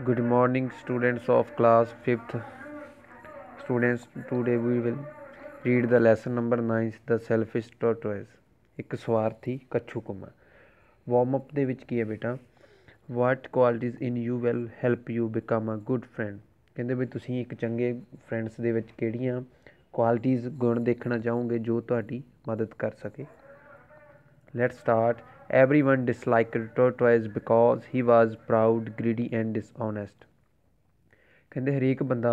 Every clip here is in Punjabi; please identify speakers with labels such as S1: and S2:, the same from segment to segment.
S1: Good morning, students of class 5th. Students, today we will read the lesson number 9, The Selfish Tortoise. ਇੱਕ ਸਵਾਰਥੀ ਕੱਛੂ ਕੁੰਮਾ। ਵਾਰਮ ਅਪ ਦੇ ਵਿੱਚ ਕੀ ਹੈ ਬੇਟਾ, what qualities in you will help you become a good friend. ਕਹਿੰਦੇ ਵੀ ਤੁਸੀਂ ਇੱਕ ਚੰਗੇ ਫਰੈਂਡਸ ਦੇ ਵਿੱਚ ਕਿਹੜੀਆਂ ਕੁਆਲਿਟੀਜ਼ ਗੁਣ ਦੇਖਣਾ ਚਾਹੋਗੇ ਜੋ ਤੁਹਾਡੀ ਮਦਦ ਕਰ ਸਕੇ। Let's start. Everyone disliked Tortoise because he was proud, greedy and dishonest. ਕਹਿੰਦੇ ਹਰੇਕ ਬੰਦਾ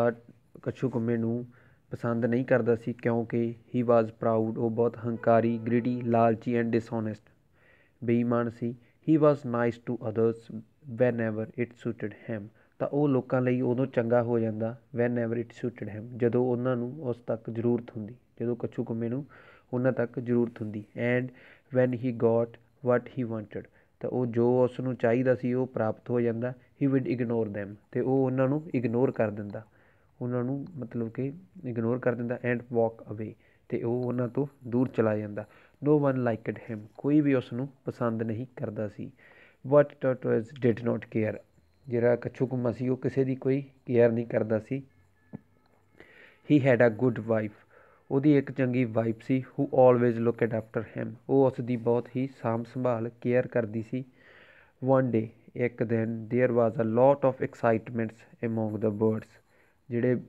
S1: ਕੱਛੂ ਕੁੰਮੇ ਨੂੰ ਪਸੰਦ ਨਹੀਂ ਕਰਦਾ ਸੀ ਕਿਉਂਕਿ he was proud, ਉਹ ਬਹੁਤ ਹੰਕਾਰੀ, greedy, ਲਾਲਚੀ and dishonest, ਬੇਈਮਾਨ ਸੀ। he was nice to others whenever it suited him, ਤਾਂ ਉਹ ਲੋਕਾਂ ਲਈ ਉਦੋਂ ਚੰਗਾ ਹੋ ਜਾਂਦਾ whenever it suited him, ਜਦੋਂ ਉਹਨਾਂ ਨੂੰ ਉਸ ਤੱਕ ਜ਼ਰੂਰਤ ਹੁੰਦੀ, ਜਦੋਂ ਕੱਛੂ ਕੁੰਮੇ ਨੂੰ ਉਹਨਾਂ ਤੱਕ ਜ਼ਰੂਰਤ ਹੁੰਦੀ। And when he got what he wanted, ਤਾਂ ਉਹ ਜੋ ਉਸ ਨੂੰ ਚਾਹੀਦਾ ਸੀ ਉਹ ਪ੍ਰਾਪਤ ਹੋ ਜਾਂਦਾ। ਹੀ ਵਿਡ ਇਗਨੋਰ ਦੈਮ, ਅਤੇ ਉਹ ਉਹਨਾਂ ਨੂੰ ਇਗਨੋਰ ਕਰ ਦਿੰਦਾ, ਉਹਨਾਂ ਨੂੰ ਮਤਲਬ ਕਿ ਇਗਨੋਰ ਕਰ ਦਿੰਦਾ। ਐਂਡ ਵਾਕ ਅਵੇ, ਅਤੇ ਉਹ ਉਹਨਾਂ ਤੋਂ ਦੂਰ ਚਲਾ ਜਾਂਦਾ। ਨੋ ਵਨ ਲਾਈਕਡ ਹਿਮ, ਕੋਈ ਵੀ ਉਸ ਨੂੰ ਪਸੰਦ ਨਹੀਂ ਕਰਦਾ ਸੀ। ਵਟ ਟੋਰਟੋਇਜ਼ ਡਿਡ ਨੋਟ ਕੇਅਰ, ਜਿਹੜਾ ਕੱਛੂ ਕੁੰਮਾ ਸੀ ਉਹ ਕਿਸੇ ਦੀ ਕੋਈ ਕੇਅਰ ਨਹੀਂ ਕਰਦਾ ਸੀ। He had a good wife, ਉਹਦੀ ਇੱਕ ਚੰਗੀ ਵਾਈਫ ਸੀ। Who always looked after him, ਉਹ ਉਸ ਦੀ ਬਹੁਤ ਹੀ ਸਾਂਭ ਸੰਭਾਲ ਕੇਅਰ ਕਰਦੀ ਸੀ। ਵਨ ਡੇ, ਇੱਕ ਦਿਨ, there was a lot of excitements among the birds, ਜਿਹੜੇ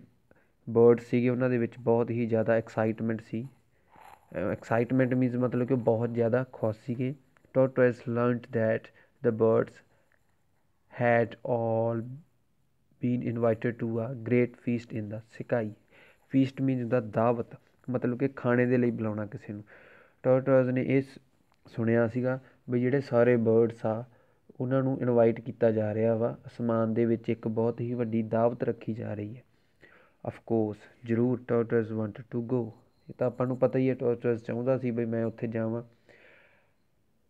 S1: ਬਰਡਸ ਸੀਗੇ ਉਹਨਾਂ ਦੇ ਵਿੱਚ ਬਹੁਤ ਹੀ ਜ਼ਿਆਦਾ ਐਕਸਾਈਟਮੈਂਟ ਸੀ। ਐਕਸਾਈਟਮੈਂਟ ਮੀਨਸ ਮਤਲਬ ਕਿ ਬਹੁਤ ਜ਼ਿਆਦਾ ਖੁਸ਼ ਸੀਗੇ। Tortoise learned that the birds had all been invited to a great feast in the sky. Feast means ਦਾ ਦਾਵਤ, ਮਤਲਬ ਕਿ ਖਾਣੇ ਦੇ ਲਈ ਬੁਲਾਉਣਾ ਕਿਸੇ ਨੂੰ। ਟੋਰਟੋਇਜ਼ ਨੇ ਇਹ ਸੁਣਿਆ ਸੀਗਾ ਵੀ ਜਿਹੜੇ ਸਾਰੇ ਬਰਡਸ ਆ ਉਹਨਾਂ ਨੂੰ ਇਨਵਾਈਟ ਕੀਤਾ ਜਾ ਰਿਹਾ ਵਾ, ਅਸਮਾਨ ਦੇ ਵਿੱਚ ਇੱਕ ਬਹੁਤ ਹੀ ਵੱਡੀ ਦਾਵਤ ਰੱਖੀ ਜਾ ਰਹੀ ਹੈ। ਅਫਕੋਰਸ, ਜ਼ਰੂਰ, ਟੋਰਟੋਇਜ਼ ਵਾਂਟਡ ਟੂ ਗੋ, ਇਹ ਤਾਂ ਆਪਾਂ ਨੂੰ ਪਤਾ ਹੀ ਹੈ, ਟੋਰਟੋਇਜ਼ ਚਾਹੁੰਦਾ ਸੀ ਬਈ ਮੈਂ ਉੱਥੇ ਜਾਵਾਂ।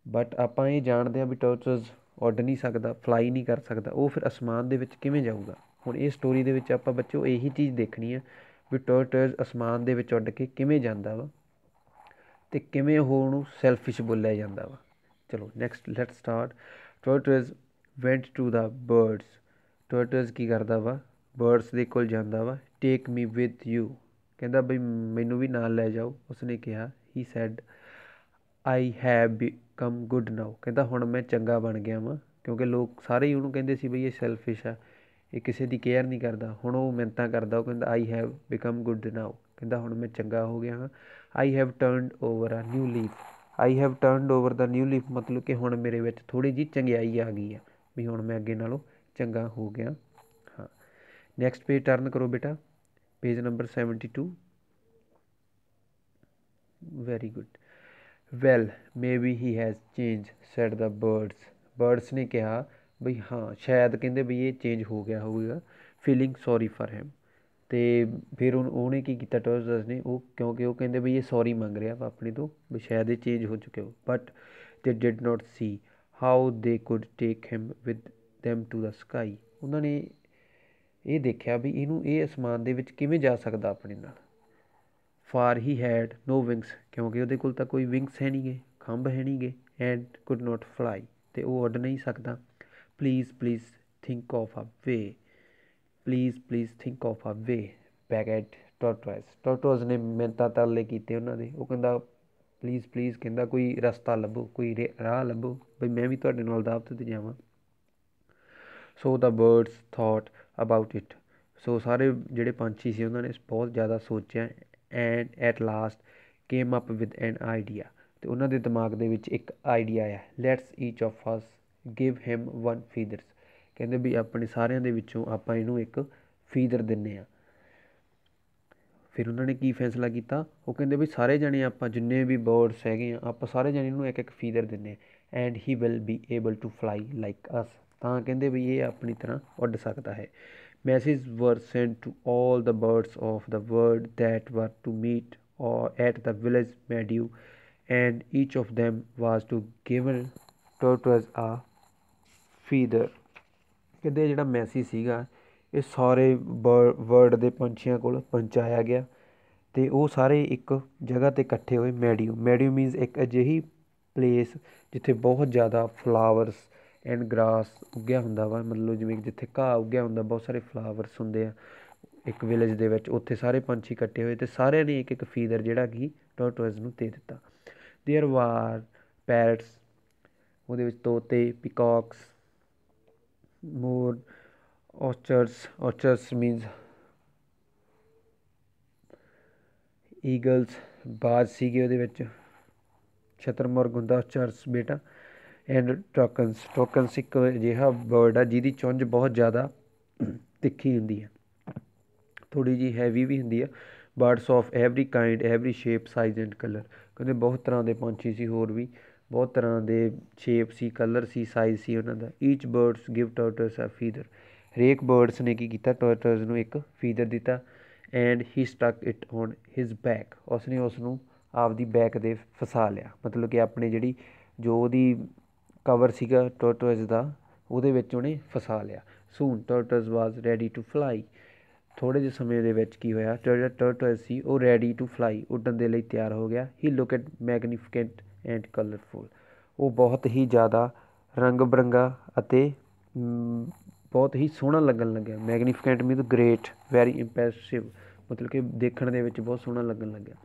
S1: ਬਟ ਆਪਾਂ ਇਹ ਜਾਣਦੇ ਹਾਂ ਵੀ ਟੋਰਟੋਇਜ਼ ਉੱਡ ਨਹੀਂ ਸਕਦਾ, ਫਲਾਈ ਨਹੀਂ ਕਰ ਸਕਦਾ, ਉਹ ਫਿਰ ਅਸਮਾਨ ਦੇ ਵਿੱਚ ਕਿਵੇਂ ਜਾਊਗਾ। ਹੁਣ ਇਹ ਸਟੋਰੀ ਦੇ ਵਿੱਚ ਆਪਾਂ ਬੱਚਿਓ ਇਹੀ ਚੀਜ਼ ਦੇਖਣੀ ਹੈ ਵੀ ਟੋਰਟੋਇਜ਼ ਅਸਮਾਨ ਦੇ ਵਿੱਚ ਉੱਡ ਕੇ ਕਿਵੇਂ ਜਾਂਦਾ ਵਾ ਅਤੇ ਕਿਵੇਂ ਉਹ ਉਹਨੂੰ ਸੈਲਫਿਸ਼ ਬੋਲਿਆ ਜਾਂਦਾ ਵਾ। ਚਲੋ next let start. Tortoise went to the birds, tortoise ਕੀ ਕਰਦਾ ਵਾ, ਬਰਡਸ ਦੇ ਕੋਲ ਜਾਂਦਾ ਵਾ। ਟੇਕ ਮੀ ਵਿਦ ਯੂ, ਕਹਿੰਦਾ ਬਈ ਮੈਨੂੰ ਵੀ ਨਾਲ ਲੈ ਜਾਓ। ਉਸਨੇ ਕਿਹਾ, he said I have become good now, ਕਹਿੰਦਾ ਹੁਣ ਮੈਂ ਚੰਗਾ ਬਣ ਗਿਆ ਵਾਂ, ਕਿਉਂਕਿ ਲੋਕ ਸਾਰੇ ਹੀ ਉਹਨੂੰ ਕਹਿੰਦੇ ਸੀ ਬਈ ਇਹ ਸੈਲਫਿਸ਼ ਆ, ਇਹ ਕਿਸੇ ਦੀ ਕੇਅਰ ਨਹੀਂ ਕਰਦਾ। ਹੁਣ ਉਹ ਮਿੰਨਤਾਂ ਕਰਦਾ, ਉਹ ਕਹਿੰਦਾ I have become good now, ਕਹਿੰਦਾ ਹੁਣ ਮੈਂ ਚੰਗਾ ਹੋ ਗਿਆ ਹਾਂ। I have turned over a new leaf, I have turned over the new leaf, ਮਤਲਬ ਕਿ ਹੁਣ ਮੇਰੇ ਵਿੱਚ ਥੋੜ੍ਹੀ ਜਿਹੀ ਚੰਗਿਆਈ ਆ ਗਈ ਆ, ਵੀ ਹੁਣ ਮੈਂ ਅੱਗੇ ਨਾਲੋਂ ਚੰਗਾ ਹੋ ਗਿਆ ਹਾਂ। ਨੈਕਸਟ ਪੇਜ ਟਰਨ ਕਰੋ ਬੇਟਾ, page number 72। Very good. Well maybe he has change said the birds, birds ਨੇ ਕਿਹਾ ਬਈ ਹਾਂ ਸ਼ਾਇਦ, ਕਹਿੰਦੇ ਬਈ ਇਹ ਚੇਂਜ ਹੋ ਗਿਆ ਹੋਵੇਗਾ। ਫੀਲਿੰਗ ਸੋਰੀ ਫਾਰ ਹਿਮ, ਅਤੇ ਫਿਰ ਉਹਨੇ ਕੀ ਕੀਤਾ ਟੋਰਟੋਇਜ਼ ਨੇ, ਉਹ ਕਿਉਂਕਿ ਉਹ ਕਹਿੰਦੇ ਬਈ ਇਹ ਸੌਰੀ ਮੰਗ ਰਿਹਾ ਵਾ ਆਪਣੇ ਤੋਂ, ਵੀ ਸ਼ਾਇਦ ਇਹ ਚੇਂਜ ਹੋ ਚੁੱਕਿਆ ਹੋ। But they did not see how they could take him with them to the sky, ਉਹਨਾਂ ਨੇ ਇਹ ਦੇਖਿਆ ਵੀ ਇਹਨੂੰ ਇਹ ਅਸਮਾਨ ਦੇ ਵਿੱਚ ਕਿਵੇਂ ਜਾ ਸਕਦਾ ਆਪਣੇ ਨਾਲ। For he had no wings, ਕਿਉਂਕਿ ਉਹਦੇ ਕੋਲ ਤਾਂ ਕੋਈ ਵਿੰਗਸ ਹੈ ਨਹੀਂ ਗੇ, ਖੰਭ ਹੈ ਨਹੀਂ ਗੇ। ਐਂਡ ਕੁਡ ਨੋਟ ਫਲਾਈ, ਅਤੇ ਉਹ ਉੱਡ ਨਹੀਂ ਸਕਦਾ। Please please think of a way, please please think of a way begged tortoise, tortoise ਨੇ ਮਿੰਨਤਾਂ ਤਰਲੇ ਕੀਤੇ ਉਹਨਾਂ ਦੇ, ਉਹ ਕਹਿੰਦਾ ਪਲੀਜ਼ ਪਲੀਜ਼, ਕਹਿੰਦਾ ਕੋਈ ਰਸਤਾ ਲੱਭੋ, ਕੋਈ ਰਾਹ ਲੱਭੋ, ਬਈ ਮੈਂ ਵੀ ਤੁਹਾਡੇ ਨਾਲ ਦਾਵਤ 'ਤੇ ਜਾਵਾਂ। So the birds thought about it, so ਸਾਰੇ ਜਿਹੜੇ ਪੰਛੀ ਸੀ ਉਹਨਾਂ ਨੇ ਬਹੁਤ ਜ਼ਿਆਦਾ ਸੋਚਿਆ। And at last came up with an idea, ਅਤੇ ਉਹਨਾਂ ਦੇ ਦਿਮਾਗ ਦੇ ਵਿੱਚ ਇੱਕ ਆਈਡੀਆ ਆਇਆ। Let's each of us give him one feathers, ਕਹਿੰਦੇ ਵੀ ਆਪਣੇ ਸਾਰਿਆਂ ਦੇ ਵਿੱਚੋਂ ਆਪਾਂ ਇਹਨੂੰ ਇੱਕ ਫੀਦਰ ਦਿੰਦੇ ਹਾਂ। ਫਿਰ ਉਹਨਾਂ ਨੇ ਕੀ ਫੈਸਲਾ ਕੀਤਾ, ਉਹ ਕਹਿੰਦੇ ਵੀ ਸਾਰੇ ਜਣੇ ਆਪਾਂ ਜਿੰਨੇ ਵੀ ਬਰਡਸ ਹੈਗੇ ਆ ਆਪਾਂ ਸਾਰੇ ਜਣੇ ਇਹਨੂੰ ਇੱਕ ਇੱਕ ਫੀਦਰ ਦਿੰਦੇ ਹਾਂ। And he will be able to fly like us, ਤਾਂ ਕਹਿੰਦੇ ਵੀ ਇਹ ਆਪਣੀ ਤਰ੍ਹਾਂ ਉੱਡ ਸਕਦਾ ਹੈ। Message were sent to all the birds of the world that were to meet at the village meadow, and each of them was to given tortoise a feather, ਕਹਿੰਦੇ ਜਿਹੜਾ ਮੈਸੇਜ ਸੀਗਾ ਇਹ ਸਾਰੇ ਵਰਲਡ ਦੇ ਪੰਛੀਆਂ ਕੋਲ ਪਹੁੰਚਾਇਆ ਗਿਆ, ਅਤੇ ਉਹ ਸਾਰੇ ਇੱਕ ਜਗ੍ਹਾ 'ਤੇ ਇਕੱਠੇ ਹੋਏ। ਮੈਡਿਊ, ਮੈਡਿਊ ਮੀਨਸ ਇੱਕ ਅਜਿਹੀ ਪਲੇਸ ਜਿੱਥੇ ਬਹੁਤ ਜ਼ਿਆਦਾ ਫਲਾਵਰਸ ਐਂਡ ਗਰਾਸ ਉੱਗਿਆ ਹੁੰਦਾ ਵਾ, ਮਤਲਬ ਜਿਵੇਂ ਜਿੱਥੇ ਘਾਹ ਉੱਗਿਆ ਹੁੰਦਾ, ਬਹੁਤ ਸਾਰੇ ਫਲਾਵਰਸ ਹੁੰਦੇ ਆ ਇੱਕ ਵਿਲੇਜ ਦੇ ਵਿੱਚ, ਉੱਥੇ ਸਾਰੇ ਪੰਛੀ ਇਕੱਠੇ ਹੋਏ ਅਤੇ ਸਾਰਿਆਂ ਨੇ ਇੱਕ ਇੱਕ ਫੀਦਰ ਜਿਹੜਾ ਕਿ ਟੋਰਟੋਇਜ਼ ਨੂੰ ਦੇ ਦਿੱਤਾ। ਦੇਅਰ ਵਾਰ ਪੈਰਟਸ, ਉਹਦੇ ਵਿੱਚ ਤੋਤੇ, ਪਿਕੌਕਸ, ਮੋਰ, ਔਰਚਰਸ ਮੀਨਸ ਈਗਲਸ, ਬਾਜ਼ ਸੀਗੇ ਉਹਦੇ ਵਿੱਚ, ਸ਼ਤਰਮੁਰਗ ਹੁੰਦਾ ਔਰਚਰਸ ਬੇਟਾ, ਐਂਡ ਟੋਕਨਸ ਇੱਕ ਅਜਿਹਾ ਬਰਡ ਆ ਜਿਹਦੀ ਚੁੰਝ ਬਹੁਤ ਜ਼ਿਆਦਾ ਤਿੱਖੀ ਹੁੰਦੀ ਹੈ, ਥੋੜ੍ਹੀ ਜਿਹੀ ਹੈਵੀ ਵੀ ਹੁੰਦੀ ਆ। Birds of every kind, every shape, size and colour, ਕਹਿੰਦੇ ਬਹੁਤ ਤਰ੍ਹਾਂ ਦੇ ਪੰਛੀ ਸੀ, ਹੋਰ ਵੀ ਬਹੁਤ ਤਰ੍ਹਾਂ ਦੇ ਸ਼ੇਪ ਸੀ, ਕਲਰ ਸੀ, ਸਾਈਜ਼ ਸੀ ਉਹਨਾਂ ਦਾ। ਈਚ ਬਰਡਸ ਗਿਵ ਟੋਰਟੋਇਜ਼ ਅ ਫੀਦਰ, ਹਰੇਕ ਬਰਡਸ ਨੇ ਕੀ ਕੀਤਾ, ਟੋਰਟੋਇਜ਼ ਨੂੰ ਇੱਕ ਫੀਦਰ ਦਿੱਤਾ। And he stuck it on his back, ਉਸਨੇ ਉਸ ਨੂੰ ਆਪਦੀ ਬੈਕ ਦੇ ਫਸਾ ਲਿਆ, ਮਤਲਬ ਕਿ ਆਪਣੇ ਜਿਹੜੀ ਜੋ ਉਹਦੀ ਕਵਰ ਸੀਗਾ ਟੋਰਟੋਇਜ਼ ਦਾ, ਉਹਦੇ ਵਿੱਚ ਉਹਨੇ ਫਸਾ ਲਿਆ। ਸੂਨ ਟੋਰਟੋਇਜ਼ ਵਾਜ਼ ਰੈਡੀ ਟੂ ਫਲਾਈ, ਥੋੜ੍ਹੇ ਜਿਹੇ ਸਮੇਂ ਦੇ ਵਿੱਚ ਕੀ ਹੋਇਆ, ਜਿਹੜਾ ਟੋਰਟੋਇਜ਼ ਸੀ ਉਹ ਰੈਡੀ ਟੂ ਫਲਾਈ, ਉੱਡਣ ਦੇ ਲਈ ਤਿਆਰ ਹੋ ਗਿਆ। ਹੀ ਲੁਕਡ ਮੈਗਨੀਫਿਕੈਂਟ ਐਂਡ ਕਲਰਫੁਲ, ਉਹ ਬਹੁਤ ਹੀ ਜ਼ਿਆਦਾ ਰੰਗ ਬਿਰੰਗਾ ਅਤੇ ਬਹੁਤ ਹੀ ਸੋਹਣਾ ਲੱਗਣ ਲੱਗਿਆ। ਮੈਗਨੀਫਿਕੈਂਟ ਮੀਨਸ ਗ੍ਰੇਟ, ਵੈਰੀ ਇੰਪ੍ਰੈਸਿਵ, ਮਤਲਬ ਕਿ ਦੇਖਣ ਦੇ ਵਿੱਚ ਬਹੁਤ ਸੋਹਣਾ ਲੱਗਣ ਲੱਗਿਆ।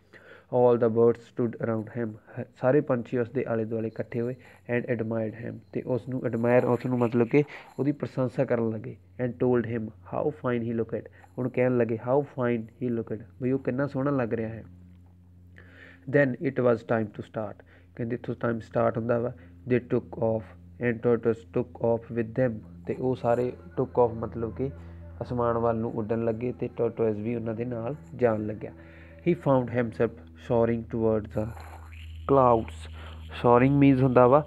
S1: ਆਲ ਦਾ ਬਰਡਸ ਸਟੂਡ ਅਰਾਊਂਡ ਹਿਮ, ਸਾਰੇ ਪੰਛੀ ਉਸ ਦੇ ਆਲੇ ਦੁਆਲੇ ਇਕੱਠੇ ਹੋਏ। ਐਂਡ ਐਡਮਾਇਰਡ ਹਿਮ, ਅਤੇ ਉਸ ਨੂੰ ਐਡਮਾਇਰ, ਉਸ ਨੂੰ ਮਤਲਬ ਕਿ ਉਹਦੀ ਪ੍ਰਸ਼ੰਸਾ ਕਰਨ ਲੱਗੇ। And told him how fine he looked, ਉਹਨੂੰ ਕਹਿਣ ਲੱਗੇ ਹਾਊ ਫਾਈਨ ਹੀ ਲੁਕਡ, ਬਈ ਉਹ ਕਿੰਨਾ ਸੋਹਣਾ ਲੱਗ ਰਿਹਾ ਹੈ। Then it was time to start, ਕਹਿੰਦੇ ਇੱਥੋਂ ਟਾਈਮ ਸਟਾਰਟ ਹੁੰਦਾ ਵਾ। ਦੇ ਟੁੱਕ ਆਫ ਐਂਡ ਟੋਰਟੋਇਜ਼ ਟੁੱਕ ਆਫ ਵਿਦ ਦੈਮ, ਅਤੇ ਉਹ ਸਾਰੇ ਟੁੱਕ ਆਫ ਮਤਲਬ ਕਿ ਅਸਮਾਨ ਵੱਲ ਨੂੰ ਉੱਡਣ ਲੱਗੇ, ਅਤੇ ਟੋਰਟੋਇਜ਼ ਵੀ ਉਹਨਾਂ ਦੇ ਨਾਲ ਜਾਣ ਲੱਗਿਆ। ਹੀ ਫਾਊਂਡ ਹਿਮਸੈਲਫ ਸੋਅਰਿੰਗ ਟੂਵਰਡ ਦਾ ਕਲਾਊਡਸ, ਸੋਅਰਿੰਗ ਮੀਨਸ ਹੁੰਦਾ ਵਾ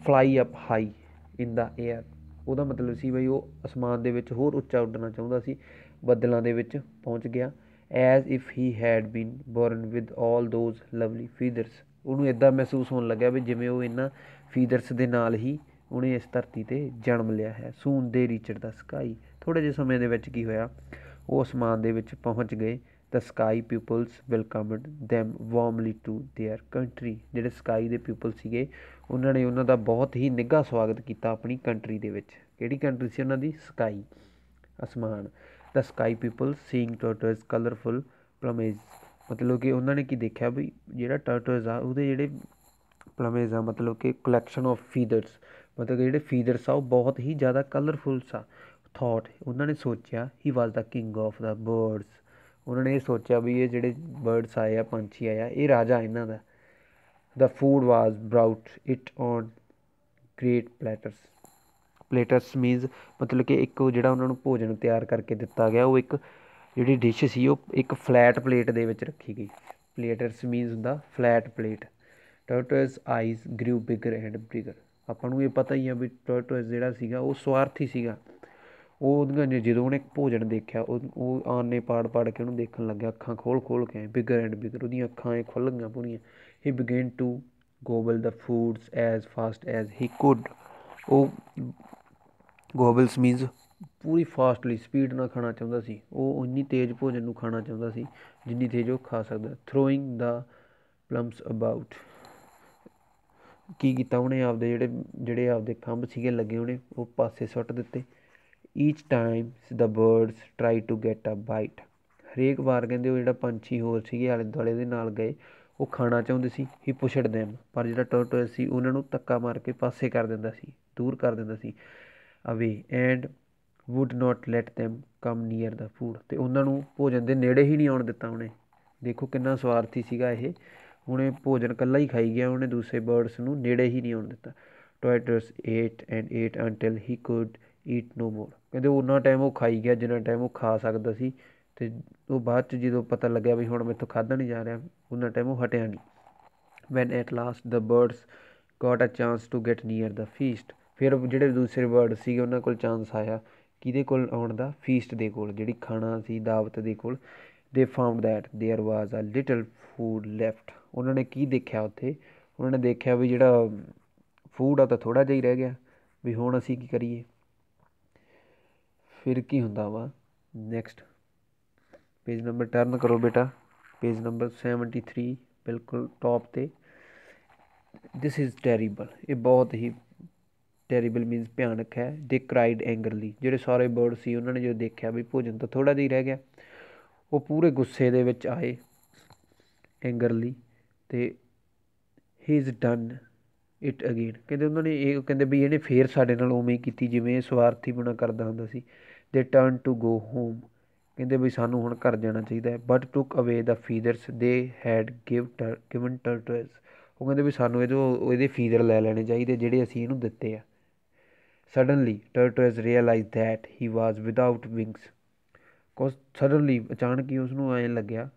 S1: ਫਲਾਈ ਅਪ ਹਾਈ ਇਨ ਦਾ ਏਅਰ, ਉਹਦਾ ਮਤਲਬ ਸੀ ਬਈ ਉਹ ਅਸਮਾਨ ਦੇ ਵਿੱਚ ਹੋਰ ਉੱਚਾ ਉੱਡਣਾ ਚਾਹੁੰਦਾ ਸੀ, ਬੱਦਲਾਂ ਦੇ ਵਿੱਚ ਪਹੁੰਚ ਗਿਆ। As if he had been born with all those lovely feathers, ਉਹਨੂੰ ਇੱਦਾਂ ਮਹਿਸੂਸ ਹੋਣ ਲੱਗਿਆ ਵੀ ਜਿਵੇਂ ਉਹ ਇਹਨਾਂ ਫੀਦਰਸ ਦੇ ਨਾਲ ਹੀ ਉਹਨੇ ਇਸ ਧਰਤੀ 'ਤੇ ਜਨਮ ਲਿਆ ਹੈ। ਸੂਨ ਦੇ ਰੀਚਡ ਦਾ ਸਕਾਈ, ਥੋੜ੍ਹੇ ਜਿਹੇ ਸਮੇਂ ਦੇ ਵਿੱਚ ਕੀ ਹੋਇਆ, ਉਹ ਅਸਮਾਨ ਦੇ ਵਿੱਚ ਪਹੁੰਚ ਗਏ। The sky peoples welcomed them warmly to their country, ਜਿਹੜੇ ਸਕਾਈ ਦੇ ਪੀਪਲ ਸੀਗੇ ਉਹਨਾਂ ਨੇ ਉਹਨਾਂ ਦਾ ਬਹੁਤ ਹੀ ਨਿੱਘਾ ਸਵਾਗਤ ਕੀਤਾ ਆਪਣੀ ਕੰਟਰੀ ਦੇ ਵਿੱਚ। ਕਿਹੜੀ ਕੰਟਰੀ ਸੀ ਉਹਨਾਂ ਦੀ? ਸਕਾਈ, ਅਸਮਾਨ। The sky people seeing tortoise colourful plumage, ਮਤਲਬ ਕਿ ਉਹਨਾਂ ਨੇ ਕੀ ਦੇਖਿਆ ਵੀ ਜਿਹੜਾ ਟੋਰਟੋਇਜ਼ ਆ ਉਹਦੇ ਜਿਹੜੇ ਪਲਮੇਜ ਆ, ਮਤਲਬ ਕਿ ਕਲੈਕਸ਼ਨ ਆਫ ਫੀਦਰਸ, ਮਤਲਬ ਕਿ ਜਿਹੜੇ ਫੀਦਰਸ ਆ ਉਹ ਬਹੁਤ ਹੀ ਜ਼ਿਆਦਾ ਕਲਰਫੁਲਸ ਆ। ਥੋਟ, ਉਹਨਾਂ ਨੇ ਸੋਚਿਆ, ਹੀ ਵਾਜ਼ ਦਾ ਕਿੰਗ ਆਫ ਦਾ ਬਰਡਸ, ਉਹਨਾਂ ਨੇ ਇਹ ਸੋਚਿਆ ਵੀ ਇਹ ਜਿਹੜੇ ਬਰਡਸ ਆਏ ਆ, ਪੰਛੀ ਆਏ ਆ, ਇਹ ਰਾਜਾ ਇਹਨਾਂ ਦਾ। The food was brought it on great platters means ਮਤਲਬ ਕਿ ਇੱਕ ਉਹ ਜਿਹੜਾ ਉਹਨਾਂ ਨੂੰ ਭੋਜਨ ਤਿਆਰ ਕਰਕੇ ਦਿੱਤਾ ਗਿਆ, ਉਹ ਇੱਕ ਜਿਹੜੀ ਡਿਸ਼ ਸੀ ਉਹ ਇੱਕ ਫਲੈਟ ਪਲੇਟ ਦੇ ਵਿੱਚ ਰੱਖੀ ਗਈ। ਪਲੇਟਰਸ ਮੀਨਸ ਹੁੰਦਾ flat plate. Tortoise eyes grew bigger and bigger, ਆਪਾਂ ਨੂੰ ਇਹ ਪਤਾ ਹੀ ਆ ਵੀ ਟੋਰਟੋਇਜ਼ ਜਿਹੜਾ ਸੀਗਾ ਉਹ ਸਵਾਰਥੀ ਸੀਗਾ। ਉਹ ਉਹਦੀਆਂ ਜਦੋਂ ਉਹਨੇ ਭੋਜਨ ਦੇਖਿਆ ਉਹ ਆਨੇ ਪਾੜ ਕੇ ਉਹਨੂੰ ਦੇਖਣ ਲੱਗਿਆ, ਅੱਖਾਂ ਖੋਲ੍ਹ ਕੇ, ਬਿਗਰ ਐਂਡ ਬਿਗਰ, ਉਹਦੀਆਂ ਅੱਖਾਂ ਐ ਖੁੱਲ੍ਹ ਗਈਆਂ ਪੂਰੀਆਂ। He began to gobble the foods as fast as he could, ਉਹ ਗੋਬਲਸ ਮੀਨਸ ਪੂਰੀ ਫਾਸਟਲੀ ਸਪੀਡ ਨਾਲ ਖਾਣਾ ਚਾਹੁੰਦਾ ਸੀ, ਉਹ ਇੰਨੀ ਤੇਜ਼ ਭੋਜਨ ਨੂੰ ਖਾਣਾ ਚਾਹੁੰਦਾ ਸੀ ਜਿੰਨੀ ਤੇਜ਼ ਉਹ ਖਾ ਸਕਦਾ। ਥਰੋਇੰਗ ਦਾ ਪਲਮਸ ਅਬਾਊਟ, ਕੀ ਕੀਤਾ ਉਹਨੇ ਆਪਦੇ ਜਿਹੜੇ ਆਪਦੇ ਖੰਭ ਸੀਗੇ ਲੱਗੇ ਉਹਨੇ ਉਹ ਪਾਸੇ ਸੁੱਟ ਦਿੱਤੇ। Each time the birds try to get a bite, ਹਰੇਕ ਵਾਰ ਕਹਿੰਦੇ ਉਹ ਜਿਹੜਾ ਪੰਛੀ ਹੋਰ ਸੀਗੇ ਆਲੇ ਦੁਆਲੇ ਦੇ ਨਾਲ ਗਏ ਉਹ ਖਾਣਾ ਚਾਹੁੰਦੇ ਸੀ। ਹੀ ਪੁਸ਼ਡ ਦੈਮ, ਪਰ ਜਿਹੜਾ ਟੋਰਟੋਇਜ਼ ਸੀ ਉਹਨਾਂ ਨੂੰ ਧੱਕਾ ਮਾਰ ਕੇ ਪਾਸੇ ਕਰ ਦਿੰਦਾ ਸੀ, ਦੂਰ ਕਰ ਦਿੰਦਾ ਸੀ away. And would not let them come near the food, ਅਤੇ ਉਹਨਾਂ ਨੂੰ ਭੋਜਨ ਦੇ ਨੇੜੇ ਹੀ ਨਹੀਂ ਆਉਣ ਦਿੱਤਾ ਉਹਨੇ। ਦੇਖੋ ਕਿੰਨਾ ਸਵਾਰਥੀ ਸੀਗਾ ਇਹ, ਉਹਨੇ ਭੋਜਨ ਇਕੱਲਾ ਹੀ ਖਾਈ ਗਿਆ, ਉਹਨੇ ਦੂਸਰੇ ਬਰਡਸ ਨੂੰ ਨੇੜੇ ਹੀ ਨਹੀਂ ਆਉਣ ਦਿੱਤਾ। Tortoise ate and ate until he could eat no more, ਕਹਿੰਦੇ ਉਹਨਾਂ ਟਾਈਮ ਉਹ ਖਾਈ ਗਿਆ ਜਿੰਨਾ ਟਾਈਮ ਉਹ ਖਾ ਸਕਦਾ ਸੀ, ਅਤੇ ਉਹ ਬਾਅਦ 'ਚ ਜਦੋਂ ਪਤਾ ਲੱਗਿਆ ਵੀ ਹੁਣ ਮੈਥੋਂ ਖਾਧਾ ਨਹੀਂ ਜਾ ਰਿਹਾ, ਉਹਨਾਂ ਟਾਈਮ ਉਹ ਹਟਿਆ ਨਹੀਂ। When at last the birds got a chance to get near the feast, ਫਿਰ ਜਿਹੜੇ ਦੂਸਰੇ ਬਰਡ ਸੀਗੇ ਉਹਨਾਂ ਕੋਲ ਚਾਂਸ ਆਇਆ ਕਿਹਦੇ ਕੋਲ ਆਉਣ ਦਾ? ਫੀਸਟ ਦੇ ਕੋਲ, ਜਿਹੜੀ ਖਾਣਾ ਸੀ ਦਾਵਤ ਦੇ ਕੋਲ। They found that there was a little food left, ਉਹਨਾਂ ਨੇ ਕੀ ਦੇਖਿਆ ਉੱਥੇ? ਉਹਨਾਂ ਨੇ ਦੇਖਿਆ ਵੀ ਜਿਹੜਾ ਫੂਡ ਆ ਤਾਂ ਥੋੜ੍ਹਾ ਜਿਹਾ ਹੀ ਰਹਿ ਗਿਆ, ਵੀ ਹੁਣ ਅਸੀਂ ਕੀ ਕਰੀਏ? ਫਿਰ ਕੀ ਹੁੰਦਾ ਵਾ ਨੈਕਸਟ ਪੇਜ ਨੰਬਰ ਟਰਨ ਕਰੋ ਬੇਟਾ, ਪੇਜ ਨੰਬਰ 73 ਬਿਲਕੁਲ ਟੌਪ 'ਤੇ। ਦਿਸ ਇਜ਼ ਟੈਰੀਬਲ, ਇਹ ਬਹੁਤ ਹੀ ਟੈਰੀਬਲ ਮੀਨਸ ਭਿਆਨਕ ਹੈ। ਦੇ ਕਰਾਈਡ ਐਂਗਰਲੀ, ਜਿਹੜੇ ਸਾਰੇ ਬਰਡ ਸੀ ਉਹਨਾਂ ਨੇ ਜਦੋਂ ਦੇਖਿਆ ਵੀ ਭੋਜਨ ਤਾਂ ਥੋੜ੍ਹਾ ਜਿਹਾ ਹੀ ਰਹਿ ਗਿਆ, ਉਹ ਪੂਰੇ ਗੁੱਸੇ ਦੇ ਵਿੱਚ ਆਏ ਐਂਗਰਲੀ, ਅਤੇ ਹੀ ਇਜ਼ ਡਨ ਇਟ ਅਗੇਨ, ਕਹਿੰਦੇ ਉਹਨਾਂ ਨੇ ਇਹ ਕਹਿੰਦੇ ਵੀ ਇਹਨੇ ਫੇਰ ਸਾਡੇ ਨਾਲ ਉਵੇਂ ਹੀ ਕੀਤੀ ਜਿਵੇਂ ਇਹ ਸਵਾਰਥੀ ਬਣਾ ਕਰਦਾ ਹੁੰਦਾ ਸੀ। ਦੇ ਟਰਨ ਟੂ ਗੋ ਹੋਮ, ਕਹਿੰਦੇ ਵੀ ਸਾਨੂੰ ਹੁਣ ਘਰ ਜਾਣਾ ਚਾਹੀਦਾ ਹੈ। ਬਟ ਟੁੱਕ ਅਵੇ ਦਾ ਫੀਦਰਸ ਦੇ ਹੈਡ ਗਿਵਨ ਟਰਟਲਸ, ਉਹ ਕਹਿੰਦੇ ਵੀ ਸਾਨੂੰ ਇਹਦੇ ਫੀਦਰ ਲੈ ਲੈਣੇ ਚਾਹੀਦੇ ਜਿਹੜੇ ਅਸੀਂ ਇਹਨੂੰ ਦਿੱਤੇ ਆ। Suddenly turtles realise that he was without wings, ਕੋਸ ਸਡਨਲੀ ਅਚਾਨਕ ਹੀ ਉਸਨੂੰ ਐਂ ਲੱਗਿਆ,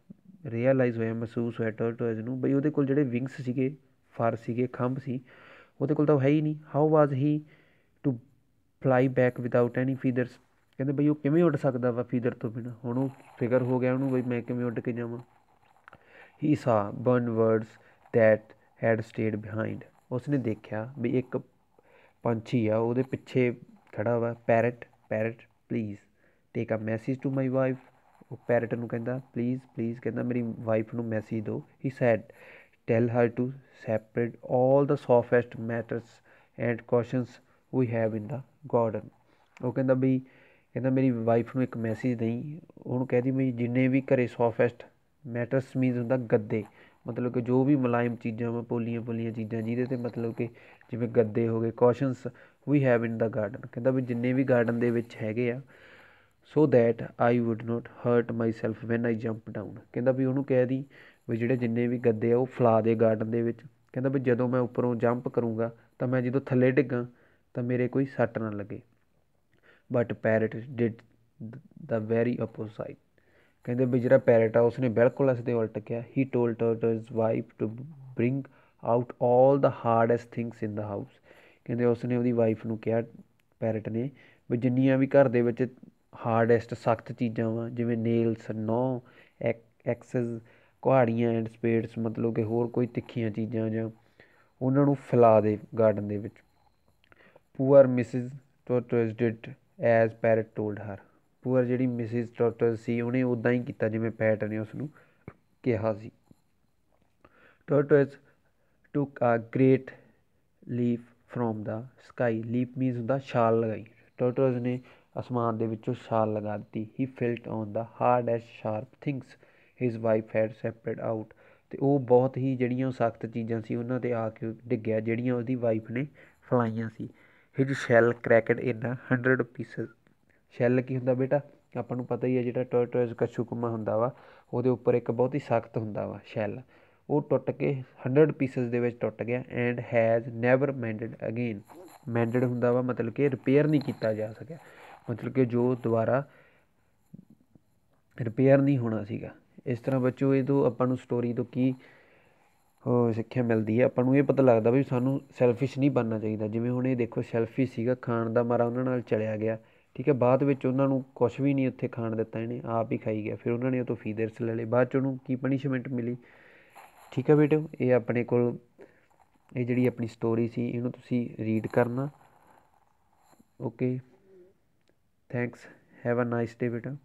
S1: ਰੀਅਲਾਈਜ਼ ਹੋਇਆ, ਮਹਿਸੂਸ ਹੋਇਆ ਟਰਟਲਸ ਨੂੰ ਬਈ ਉਹਦੇ ਕੋਲ ਜਿਹੜੇ ਵਿੰਗਸ ਸੀਗੇ, ਫਰ ਸੀਗੇ, ਖੰਭ ਸੀ, ਉਹਦੇ ਕੋਲ ਤਾਂ ਉਹ ਹੈ ਹੀ ਨਹੀਂ। How was he to fly back without any feathers, ਕਹਿੰਦੇ ਬਈ ਉਹ ਕਿਵੇਂ ਉੱਡ ਸਕਦਾ ਵਾ ਫੀਦਰ ਤੋਂ ਬਿਨਾਂ। ਹੁਣ ਉਹ ਫਿਕਰ ਹੋ ਗਿਆ ਉਹਨੂੰ ਬਈ ਮੈਂ ਕਿਵੇਂ ਉੱਡ ਕੇ ਜਾਵਾਂ। ਹੀ ਸਾ burn words that head stayed behind, ਉਸਨੇ ਦੇਖਿਆ ਵੀ ਇੱਕ ਪੰਛੀ ਆ ਉਹਦੇ ਪਿੱਛੇ ਖੜਾ ਵਾ, parrot please take a message to my wife, ਉਹ ਪੈਰਟ ਨੂੰ ਕਹਿੰਦਾ ਪਲੀਜ਼ ਕਹਿੰਦਾ ਮੇਰੀ ਵਾਈਫ ਨੂੰ ਮੈਸੇਜ ਦਿਓ। He said tell her to separate all the softest mattress and questions we have in the garden, ਉਹ ਕਹਿੰਦਾ ਮੇਰੀ ਵਾਈਫ ਨੂੰ ਇੱਕ ਮੈਸੇਜ ਦੇਈ, ਉਹਨੂੰ ਕਹਿ ਦੀ ਵੀ ਜਿੰਨੇ ਵੀ ਘਰੇ ਸੋਫੈਸਟ, ਮੈਟਰਸ ਮੀਨਸ ਹੁੰਦਾ ਗੱਦੇ, ਮਤਲਬ ਕਿ ਜੋ ਵੀ ਮੁਲਾਇਮ ਚੀਜ਼ਾਂ ਵਾ, ਪੋਲੀਆਂ ਚੀਜ਼ਾਂ ਜਿਹਦੇ 'ਤੇ ਮਤਲਬ ਕਿ ਜਿਵੇਂ ਗੱਦੇ ਹੋ ਗਏ, ਕੁਐਸ਼ਚਨਸ we have in the garden, ਕਹਿੰਦਾ ਵੀ ਜਿੰਨੇ ਵੀ ਗਾਰਡਨ ਦੇ ਵਿੱਚ ਹੈਗੇ ਆ, so that I would not hurt myself when I jump down, ਕਹਿੰਦਾ ਵੀ ਉਹਨੂੰ ਕਹਿ ਦੀ ਵੀ ਜਿਹੜੇ ਜਿੰਨੇ ਵੀ ਗੱਦੇ ਆ ਉਹ ਫਲਾ ਦੇ ਗਾਰਡਨ ਦੇ ਵਿੱਚ, ਕਹਿੰਦਾ ਵੀ ਜਦੋਂ ਮੈਂ ਉੱਪਰੋਂ ਜੰਪ ਕਰੂੰਗਾ ਤਾਂ ਮੈਂ ਜਦੋਂ ਥੱਲੇ ਡਿੱਗਾਂ ਤਾਂ ਮੇਰੇ ਕੋਈ ਸੱਟ ਨਾ ਲੱਗੇ। But parrot did the very opposite, ਕਹਿੰਦੇ ਵੀ ਜਿਹੜਾ ਪੈਰਟ ਆ ਉਸਨੇ ਬਿਲਕੁਲ ਇਸ ਦੇ ਉਲਟ ਕਿਹਾ। He told turtles wife to bring out all the hardest things in the house, ਕਹਿੰਦੇ ਉਸਨੇ ਉਹਦੀ ਵਾਈਫ ਨੂੰ ਕਿਹਾ, ਪੈਰਟ ਨੇ, ਵੀ ਜਿੰਨੀਆਂ ਵੀ ਘਰ ਦੇ ਵਿੱਚ ਹਾਰਡੈਸਟ ਸਖਤ ਚੀਜ਼ਾਂ ਵਾ, ਜਿਵੇਂ ਨੇਲਸ, ਨੌ, ਐਕਸਸ, ਕੁਹਾੜੀਆਂ ਐਂਡ ਸਪੇਡਸ, ਮਤਲਬ ਕਿ ਹੋਰ ਕੋਈ ਤਿੱਖੀਆਂ ਚੀਜ਼ਾਂ ਜਾਂ ਉਹਨਾਂ ਨੂੰ ਫੈਲਾ ਦੇ ਗਾਰਡਨ ਦੇ ਵਿੱਚ। Poor Mrs turtles did as parrot told her, poor ਜਿਹੜੀ ਮਿਸਿਜ਼ ਟਰਟਲਸ ਸੀ ਉਹਨੇ ਉੱਦਾਂ ਹੀ ਕੀਤਾ ਜਿਵੇਂ ਪੈਰਟ ਨੇ ਉਸਨੂੰ ਕਿਹਾ ਸੀ। Turtles took a great leaf from the sky, leaf means ਹੁੰਦਾ ਛਾਲ ਲਗਾਈ, ਟਰਟਲਸ ਨੇ ਅਸਮਾਨ ਦੇ ਵਿੱਚੋਂ ਛਾਲ ਲਗਾ ਦਿੱਤੀ। He fell on the hard as sharp things his wife had separate out, ਅਤੇ ਉਹ ਬਹੁਤ ਹੀ ਜਿਹੜੀਆਂ ਉਹ ਸਖਤ ਚੀਜ਼ਾਂ ਸੀ ਉਹਨਾਂ 'ਤੇ ਆ ਕੇ ਡਿੱਗਿਆ ਜਿਹੜੀਆਂ ਉਹਦੀ ਵਾਈਫ ਨੇ ਫਲਾਈਆਂ ਸੀ। ਹਿਜ ਸ਼ੈਲ ਕਰੈਕਡ ਇਨ 100 ਪੀਸਸ, ਸ਼ੈਲ ਕੀ ਹੁੰਦਾ ਬੇਟਾ, ਆਪਾਂ ਨੂੰ ਪਤਾ ਹੀ ਹੈ, ਜਿਹੜਾ ਟਰਟਲਸ ਕੱਛੂਕੁੰਮਾ ਹੁੰਦਾ ਵਾ ਉਹਦੇ ਉੱਪਰ ਇੱਕ ਬਹੁਤ ਹੀ ਸਖਤ ਹੁੰਦਾ ਵਾ ਸ਼ੈਲ, ਉਹ ਟੁੱਟ ਕੇ 100 ਪੀਸਸ ਦੇ ਵਿੱਚ ਟੁੱਟ ਗਿਆ। ਐਂਡ ਹੈਜ਼ ਨੈਵਰ ਮੈਂਡਡ ਅਗੇਨ, ਮੈਂਡਡ ਹੁੰਦਾ ਵਾ ਮਤਲਬ ਕਿ ਰਿਪੇਅਰ ਨਹੀਂ ਕੀਤਾ ਜਾ ਸਕਿਆ, ਮਤਲਬ ਕਿ ਜੋ ਦੁਬਾਰਾ ਰਿਪੇਅਰ ਨਹੀਂ ਹੋਣਾ ਸੀਗਾ। ਇਸ ਤਰ੍ਹਾਂ ਬੱਚੋ ਇਹ ਤੋਂ ਆਪਾਂ ਨੂੰ ਸਟੋਰੀ ਤੋਂ ਕੀ ਸਿੱਖਿਆ ਮਿਲਦੀ ਹੈ, ਆਪਾਂ ਨੂੰ ਇਹ ਪਤਾ ਲੱਗਦਾ ਵੀ ਸਾਨੂੰ ਸੈਲਫਿਸ਼ ਨਹੀਂ ਬਣਨਾ ਚਾਹੀਦਾ। ਜਿਵੇਂ ਹੁਣ ਇਹ ਦੇਖੋ ਸੈਲਫਿਸ਼ ਸੀਗਾ, ਖਾਣ ਦਾ ਮਾਰਾ ਉਹਨਾਂ ਨਾਲ ਚਲਿਆ ਗਿਆ, ਠੀਕ ਹੈ, ਬਾਅਦ ਵਿੱਚ ਉਹਨਾਂ ਨੂੰ ਕੁਛ ਵੀ ਨਹੀਂ ਉੱਥੇ ਖਾਣ ਦਿੱਤਾ, ਇਹਨੇ ਆਪ ਹੀ ਖਾਈ ਗਿਆ, ਫਿਰ ਉਹਨਾਂ ਨੇ ਉਹ ਤੋਂ ਫੀਦਰਸ ਲੈ ਲਏ, ਬਾਅਦ 'ਚ ਉਹਨੂੰ ਕੀ ਪਨਿਸ਼ਮੈਂਟ ਮਿਲੀ। ਠੀਕ ਹੈ ਬੇਟੇ, ਇਹ ਆਪਣੇ ਕੋਲ ਇਹ ਜਿਹੜੀ ਆਪਣੀ ਸਟੋਰੀ ਸੀ ਇਹਨੂੰ ਤੁਸੀਂ ਰੀਡ ਕਰਨਾ। Okay, thanks, have a nice day ਬੇਟਾ।